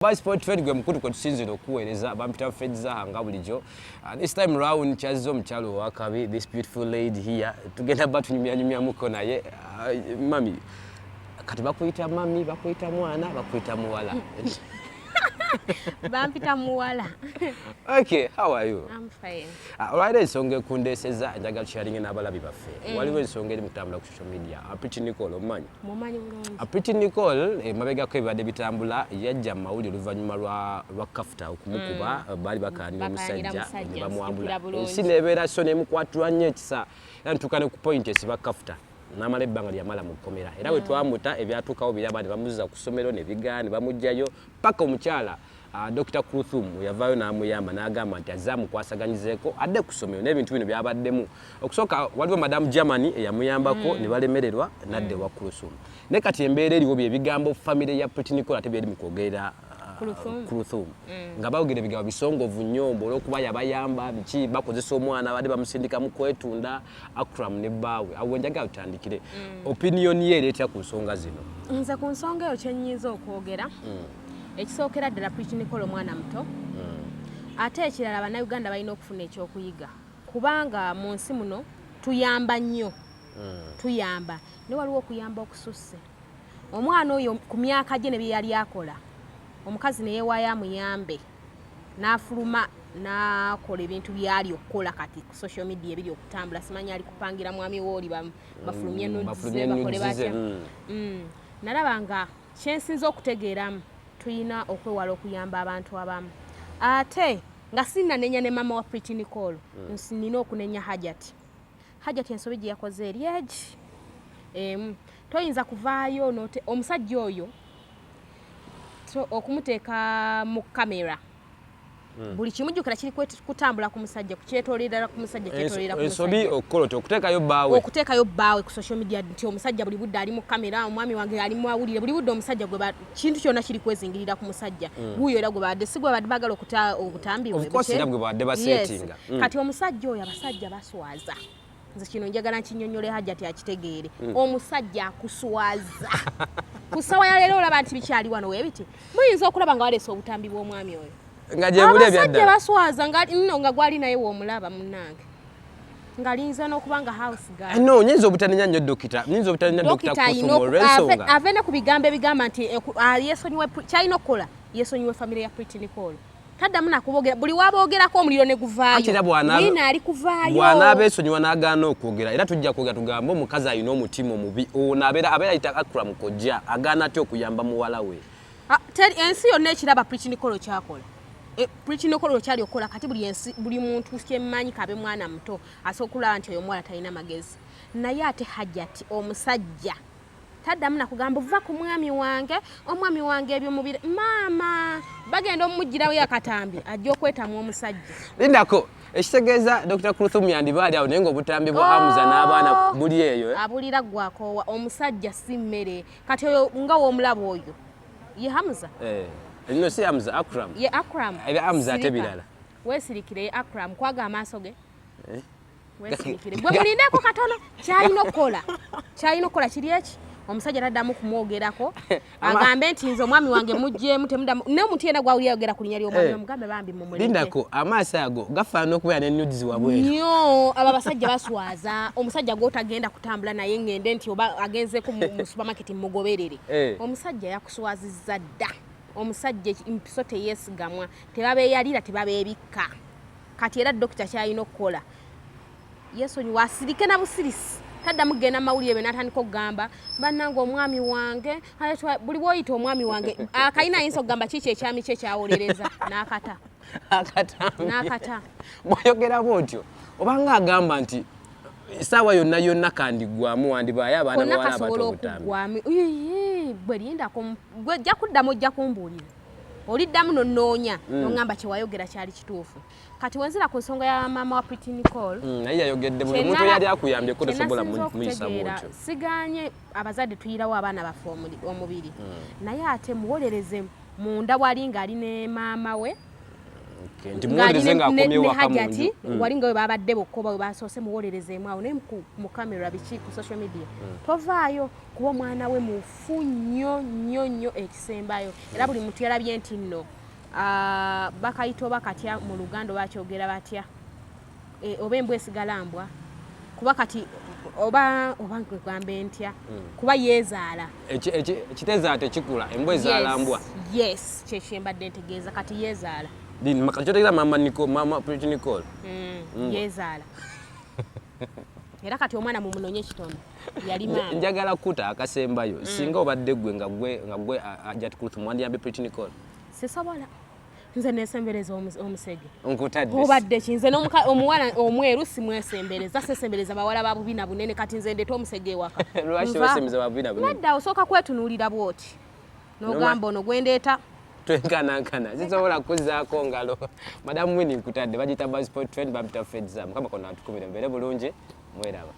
Vice President gwe mukulu ko tusinzira okuweereza bampita Fedza hanga bulijjo. This time round chazo mchalo wakabi this beautiful lady here. Tugenda batunyumya muko naye mami. Kati bakuyita mami, bakuyita mwana, bakuyita muwala. Bampita muwala. Okay, how are you? I'm fine. Alright, ensonga kundeseza njaga sharing n'abalabi baffe. Waliwo ensonga eri mutambula ku social media. Pretty Nicole omanyi? Mumanyi bulungi. Pretty Nicole mabega ko ebadde bitambula yajja mawuli luvanyuma lwa kafuta okumukuba bali bakanira omusajja ne bamwambula. Sinebeera so ne mukwatulwa nnyo ekisa. Yantukane ku point esiba kafuta. Namala ebbanga lyamala mu kkomera era we twamuta ebyatuukawo biraba ne bamuziza ku ssomero ne bigaana ne bamugjayo paka omukyala Dr. Kulthum yavaayo n'amuyamba n'agamba nti azaamukwasaganyizeko adde ku ssomero n'ebintu bino byabaddemu okusooka waliwo Madam Germany eyamuyambako ne balemererwa n'adde wa Kulthum ne kati embeera eriwo byebigambo famire ya Pretty Nicole ate byeri mu kwogerera Kulthum nga bawogera ebigambo bisongovu nnyo olw'okuba yabayamba biki bakozesa omwana badde bamusindika mu kwetunda Acram ne bbaawe awo njagala tutandikire opinion ye ereeta ku nsonga zino. Nze ku nsonga eyo kye nnyinza okwogera ekisookera ddala Pretty Nicole omwana muto ate ekirala bannayuganda balina okufuna ekyokuyiga kubanga mu nsi muno tuyamba nnyo tuyamba ne waliwo okuyamba okususse omwana oyo ku myaka gye ne bye yali akola omukazi ne yeewaayo amuyambe n'afuluma n'akola ebintu byali okukola kati ku social media ebiri okutambula simanyi ali kupangira mwami wooli bafulumye Nodles bakole batya nalaba nga kyensinza okutegeeramu tuyina okwewala okuyamba abantu abamu ate nga sinnanenya ne mama wa Pretty Nicole nina okunenya Hajjati ensobi gye yakoze eri egi toyinza kuvaayo omusajja oyo okumuteeka mu kamera buli kimujjukira kiri kutambula ku musajja kukyetoolera ku musajja kyetoolera ku musajja ensobi okukola okuteekayo bbaawe ku social media nti omusajja buli budde ali mu kamera omwami wange ali mu awulire buli budde omusajja gwe kintu kyonna kiri kwezingirira ku musajja guyo era gwe badde si gwe badde bagala obutambi basetinga kati omusajja oyo abasajja baswaza nze kino njagala nkinyonnyole Hajjati akitegeere omusajja akuswaza ku ssaawa ya leero olaba nti bikyali wano weebiti muyinza okulaba nga waleese obutambi bw'omwami oyo nga gyebuli ebyadda abasajja baswaza nga gwali naye w'omulaba munnange ng'alinza n'okuba nga house guy nyinza obutanenya nnyo Dr. Kulthum olw'ensonga ave ne ku bigambo ebigamba nti yeesonyiwe kyalina okukola yeesonyiwe famire ya Pretty Nicole taddamu nakubogera buli waboogerako omuliro ne guvaayo wina ali kuvaayo bw'anaaba esonyiwa n'agaana okwogera era tujja kwogera tugamba omukazi alina omutima omubi ono abeera ayita Acram kojja agaana atya okuyamba muwala we ensi yonna ekiraba Pretty Nicole kyakola Pretty Nicole kyali okola kati buli muntu kyemmanyi kabe mwana muto asobola okulaba nti oyo omuwala talina magezi naye ate Hajjati omusajja taddamu nakugamba va ku omwami wange ebyomubiri maama bagenda omujjirawo yakatambi ajja okwetamu omusajja lindako ekitegeeza Dr. Kulthum yandibaali awo naye ng'obutambi bwa Hamza n'abaana buli eyo abulira gwakoowa omusajja si mmere kati oyo nga w'omulaba oyo ye Hamza no si Hamza Acram ye Acram ebya Hamza ate birala weesirikire ye Acram kwaga amaaso ge weesirikire gwe mulindeko katono kyalina okukola kiri eki omusajja taddamu kumwogerako agambe nti nze omwami wange mujjeemu temuddamu n'omuntu yenna gwawulira ayogera ku linnya ly'omwami omugambe bambi mumulinde lindako amaaso ago gafaanana okubeera ne Nodles wabweru nnyo abo abasajja baswaza omusajja gw'otagenda kutambula naye ngende nti oba agenzeko mu supermarket mugoberere omusajja yakuswazizza dda omusajja empiso teyeesigamwa tebabeeyalira tebabeebikka kati era dokita kyalina okukola yeesonyiwa asirike na busirisi taddamu kugenda mawulire be n'atandika okugamba bannange omwami wange buli bw'oyita omwami wange akayina ayinza okugamba kiki ekyami kye kyawolereza n'akata bw'ayogera bw'otyo obanga agamba nti essaawa yonna kandigwamu wandibaayo abaana bawala abato obutambi bwe lindako ojja kuddamu ojja kumbuulira oliddamu nonnoonya n'oŋŋamba kye wayogera kyali kituufu kati wenzira ku nsonga ya maama wa Pretty Nicole naye yayogedde buli muntu yali akuyambyeko tosobola muyisa bwotyo siganye abazadde tuyirawo abaana baffe omubiri naye ate muwolereze munda bwali ng'ali ne maama we Ntimuwolereze ng'akomyewo waka mu nju. Wali nga we babadde bokkoba we basoose muwolerezeemu awo naye mu kamera biki ku social media. Tovaayo kuba omwana we mufu nnyo ekisembayo. Era buli muntu yalabye nti nno bakayita oba katya mu Luganda bakyogera batya. Oba embwa esigala mbwa. Kuba kati oba nkwegambe ntya kuba yeezaala. Ekiteeza tekikula embwa ezaala mbwa. Yes, kyekyo mbadde ntegeeza kati yeezaala. Makati mama Pretty Nicole. Yeezaala. Era kati omwana mumunonye ekitono yali maama. Njagala kuta akasembayo singa obadde gwe nga gwe Hajjati Kulthum wandiyambye Pretty Nicole. Sisobola. Nze nesembereza omusege. Nkutadde. Obadde kinze omuwala omweru simwesembereza sesembereza bawala babubina bunene kati nze ndeeta omusege waka. Lwaki wesembereza babubina bunene? Nadda osooka kwetunuulira bwoti. N'ogamba ono gwendeeta. Twenkanankana sisobola kuzzaako ngalo. Madamu Winnie nkutadde bagiyita Buzz Sport Trend bamita Fedzam. Mukama konna atukumire mbeere bulungi mweraba.